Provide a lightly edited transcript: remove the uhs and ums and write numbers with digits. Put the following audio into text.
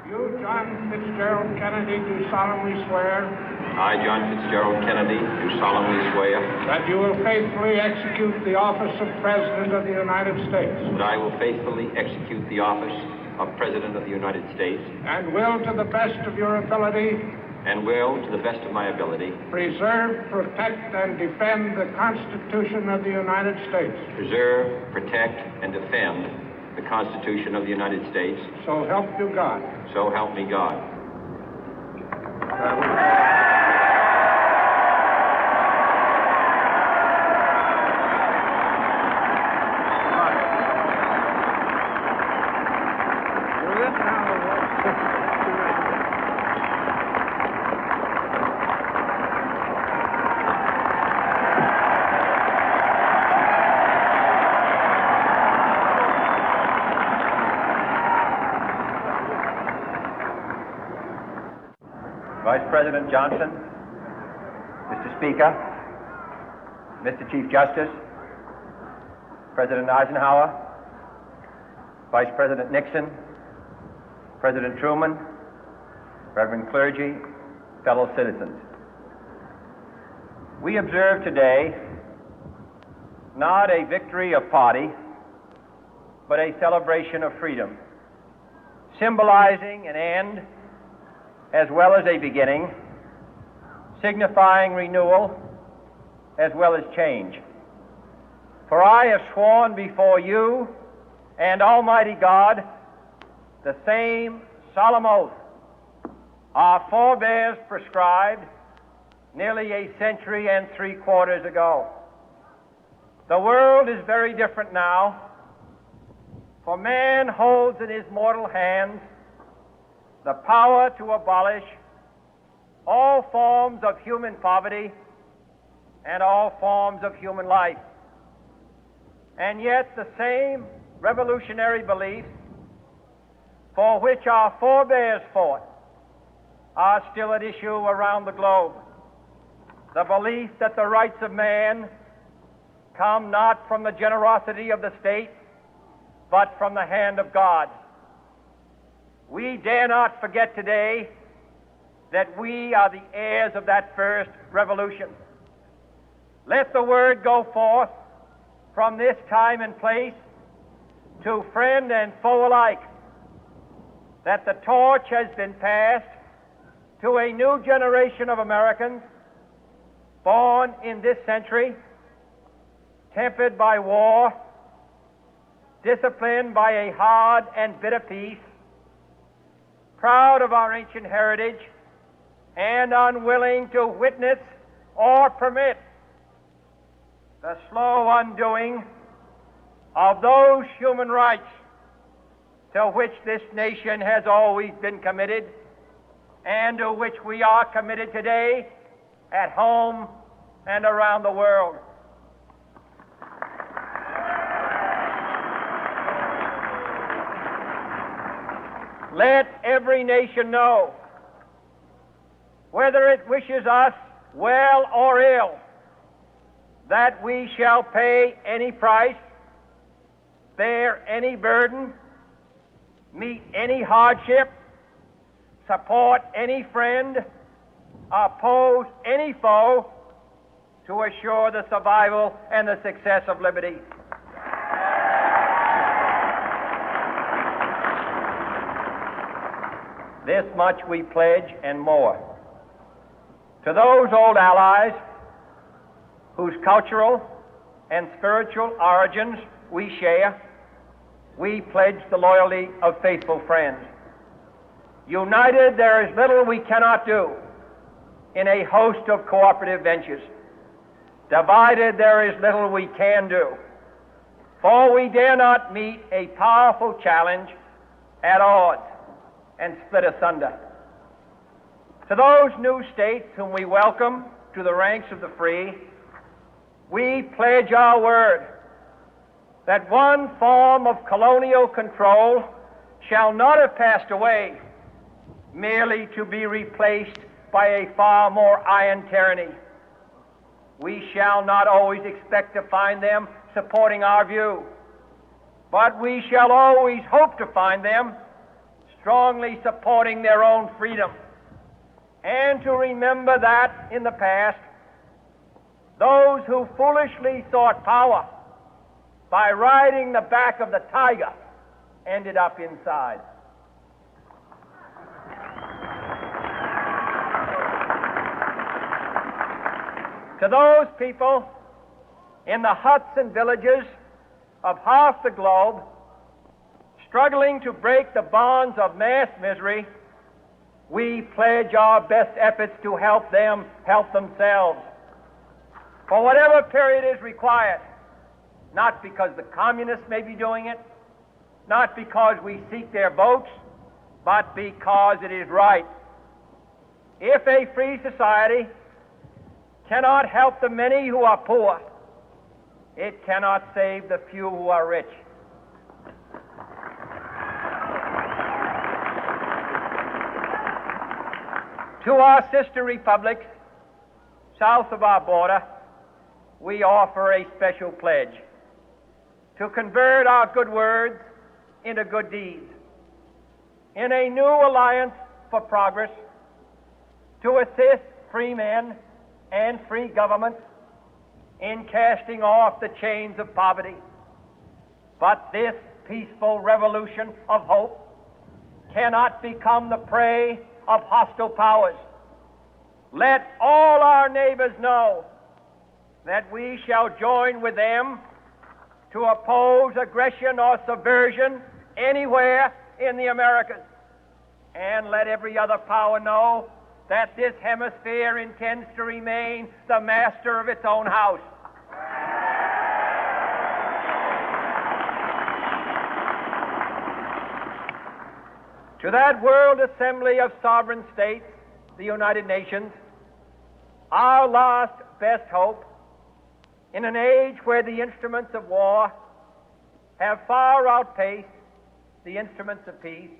You, John Fitzgerald Kennedy, do solemnly swear. I, John Fitzgerald Kennedy, do solemnly swear. That you will faithfully execute the office of President of the United States. That I will faithfully execute the office of President of the United States. And will, to the best of your ability. And will, to the best of my ability. Preserve, protect, and defend the Constitution of the United States. Preserve, protect, and defend the Constitution of the United States. So help you God. So help me God. Vice President Johnson, Mr. Speaker, Mr. Chief Justice, President Eisenhower, Vice President Nixon, President Truman, Reverend clergy, fellow citizens. We observe today not a victory of party, but a celebration of freedom, symbolizing an end as well as a beginning, signifying renewal as well as change. For I have sworn before you and Almighty God the same solemn oath our forebears prescribed nearly a century and 3/4 ago. The world is very different now, for man holds in his mortal hands the power to abolish all forms of human poverty and all forms of human life. And yet the same revolutionary beliefs for which our forebears fought are still at issue around the globe. The belief that the rights of man come not from the generosity of the state, but from the hand of God. We dare not forget today that we are the heirs of that first revolution. Let the word go forth from this time and place to friend and foe alike that the torch has been passed to a new generation of Americans born in this century, tempered by war, disciplined by a hard and bitter peace, proud of our ancient heritage, and unwilling to witness or permit the slow undoing of those human rights to which this nation has always been committed and to which we are committed today at home and around the world. Let every nation know, whether it wishes us well or ill, that we shall pay any price, bear any burden, meet any hardship, support any friend, oppose any foe to assure the survival and the success of liberty. This much we pledge and more. To those old allies whose cultural and spiritual origins we share, we pledge the loyalty of faithful friends. United, there is little we cannot do in a host of cooperative ventures. Divided, there is little we can do, for we dare not meet a powerful challenge at odds and split asunder. To those new states whom we welcome to the ranks of the free, we pledge our word that one form of colonial control shall not have passed away, merely to be replaced by a far more iron tyranny. We shall not always expect to find them supporting our view, but we shall always hope to find them strongly supporting their own freedom, and to remember that in the past, those who foolishly sought power by riding the back of the tiger ended up inside. To those people in the huts and villages of half the globe struggling to break the bonds of mass misery, we pledge our best efforts to help them help themselves for whatever period is required, not because the communists may be doing it, not because we seek their votes, but because it is right. If a free society cannot help the many who are poor, it cannot save the few who are rich. To our sister republics south of our border, we offer a special pledge to convert our good words into good deeds, in a new alliance for progress, to assist free men and free governments in casting off the chains of poverty. But this peaceful revolution of hope cannot become the prey of hostile powers. Let all our neighbors know that we shall join with them to oppose aggression or subversion anywhere in the Americas. And let every other power know that this hemisphere intends to remain the master of its own house. To that World Assembly of Sovereign States, the United Nations, our last best hope, in an age where the instruments of war have far outpaced the instruments of peace,